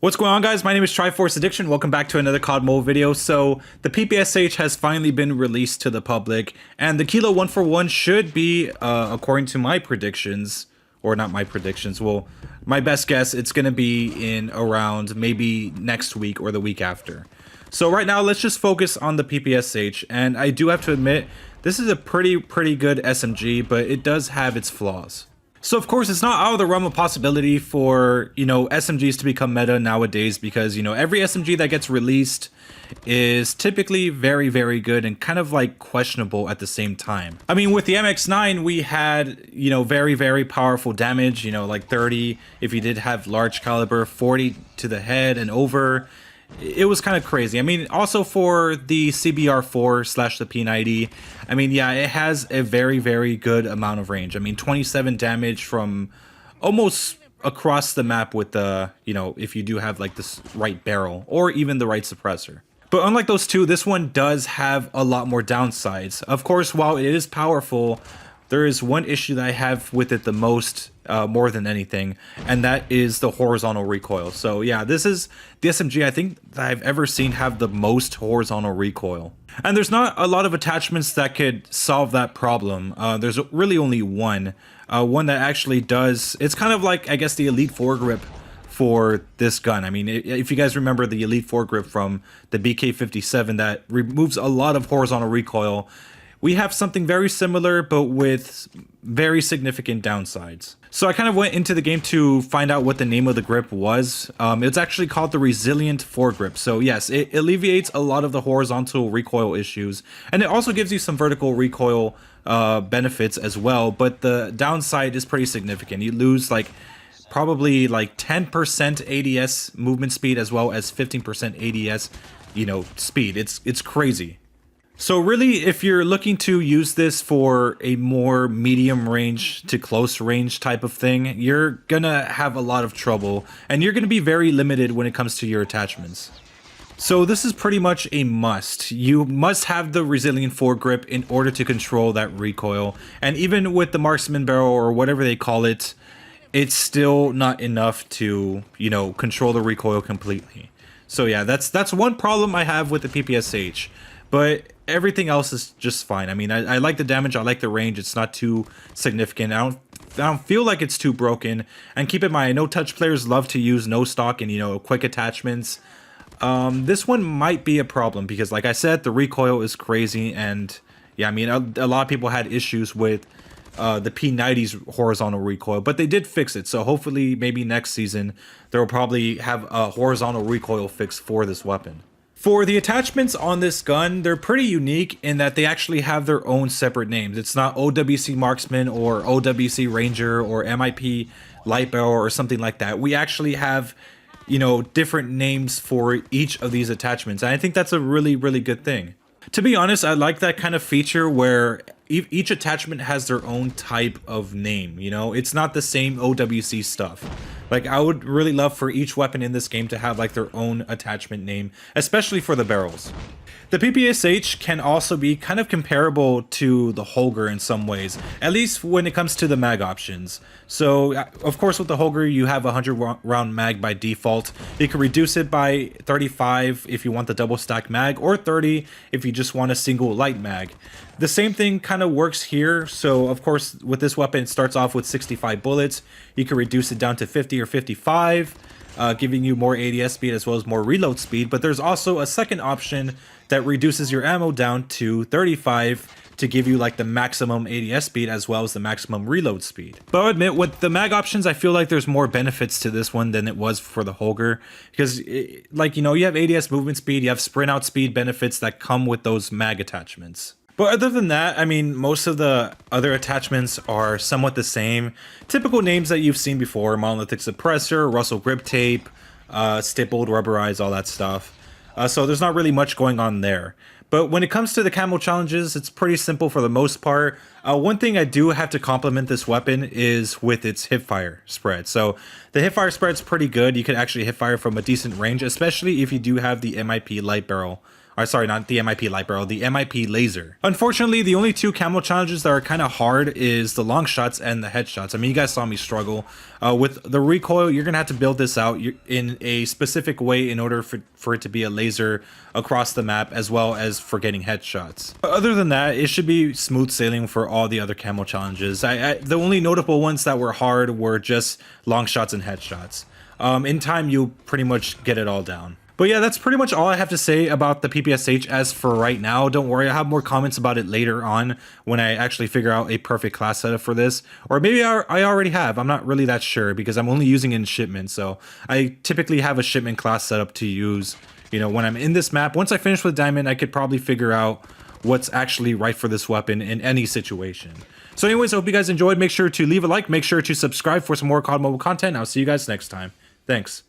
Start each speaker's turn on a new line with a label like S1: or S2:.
S1: What's going on, guys? My name is Triforce Addiction. Welcome back to another Codmo video. So the PPSH has finally been released to the public, and the Kilo 141 should be, according to my predictions, or not my predictions, well, my best guess, it's going to be in around maybe next week or the week after. So right now, let's just focus on the PPSH, and I do have to admit, this is a pretty good SMG, but it does have its flaws. So of course, it's not out of the realm of possibility for, SMGs to become meta nowadays because, every SMG that gets released is typically very good and kind of like questionable at the same time. I mean, with the MX9, we had, very powerful damage, like 30 if you did have large caliber, 40 to the head and over. It was kind of crazy. I mean, also for the CBR4 / the P90, I mean, yeah, it has a very good amount of range. I mean, 27 damage from almost across the map with the, if you do have like this right barrel or even the right suppressor. But unlike those two, this one does have a lot more downsides. Of course, while it is powerful, there is one issue that I have with it the most, more than anything, and that is the horizontal recoil. So yeah, this is the SMG I think that I've ever seen have the most horizontal recoil. And there's not a lot of attachments that could solve that problem. There's really only one that actually does. It's kind of like, I guess, the Elite foregrip for this gun. I mean, if you guys remember the Elite foregrip from the BK57 that removes a lot of horizontal recoil, we have something very similar, but with very significant downsides. So I kind of went into the game to find out what the name of the grip was. It's actually called the Resilient Foregrip. So yes, it alleviates a lot of the horizontal recoil issues, and it also gives you some vertical recoil benefits as well, but the downside is pretty significant. You lose probably 10% ADS movement speed as well as 15% ADS, speed. It's crazy. So really, if you're looking to use this for a more medium range to close range type of thing, you're gonna have a lot of trouble, and you're gonna be very limited when it comes to your attachments. So this is pretty much a must. You must have the Resilient foregrip in order to control that recoil, and even with the marksman barrel or whatever they call it, it's still not enough to, control the recoil completely. So yeah, that's one problem I have with the PPSH. But everything else is just fine. I mean, I like the damage, I like the range. It's not too significant. I don't feel like it's too broken. And keep in mind, I know touch players love to use no stock and quick attachments. This one might be a problem because, like I said, the recoil is crazy. And yeah, I mean, a lot of people had issues with the P90's horizontal recoil, but they did fix it. So hopefully, maybe next season, they'll probably have a horizontal recoil fix for this weapon. For the attachments on this gun, they're pretty unique in that they actually have their own separate names. It's not OWC Marksman or OWC Ranger or MIP Light Barrel or something like that. We actually have, different names for each of these attachments. And I think that's a really good thing. To be honest, I like that kind of feature where each attachment has their own type of name, It's not the same OWC stuff. Like, I would really love for each weapon in this game to have, their own attachment name, especially for the barrels. The PPSH can also be kind of comparable to the Holger in some ways, at least when it comes to the mag options. So, of course, with the Holger, you have a 100-round mag by default. You can reduce it by 35 if you want the double stack mag, or 30 if you just want a single light mag. The same thing kind of works here. So, of course, with this weapon, it starts off with 65 bullets. You can reduce it down to 50 or 55, giving you more ADS speed as well as more reload speed. But there's also a second option that reduces your ammo down to 35 to give you the maximum ADS speed as well as the maximum reload speed. But I'll admit, with the mag options, I feel like there's more benefits to this one than it was for the Holger, because you have ADS movement speed, you have sprint out speed benefits that come with those mag attachments. But other than that, I mean, most of the other attachments are somewhat the same. Typical names that you've seen before: monolithic suppressor, Russell grip tape, stippled, rubberized, all that stuff. So there's not really much going on there. But when it comes to the camo challenges, it's pretty simple for the most part. One thing I do have to compliment this weapon is with its hipfire spread. So the hipfire spread's pretty good. You can actually hipfire from a decent range, especially if you do have the MIP light barrel Or sorry, not the MIP light barrel, the MIP laser. Unfortunately, the only two camo challenges that are kind of hard is the long shots and the headshots. I mean, you guys saw me struggle. With the recoil, you're gonna have to build this out in a specific way in order for it to be a laser across the map, as well as for getting headshots. But other than that, it should be smooth sailing for all the other camo challenges. The only notable ones that were hard were just long shots and headshots. In time, you'll pretty much get it all down. But yeah, that's pretty much all I have to say about the PPSH as for right now. Don't worry, I have more comments about it later on when I actually figure out a perfect class setup for this. Or maybe I already have, I'm not really that sure because I'm only using it in shipment. So I typically have a shipment class setup to use, you know, when I'm in this map. Once I finish with Diamond, I could probably figure out what's actually right for this weapon in any situation. So anyways, I hope you guys enjoyed. Make sure to leave a like, make sure to subscribe for some more COD mobile content. I'll see you guys next time. Thanks.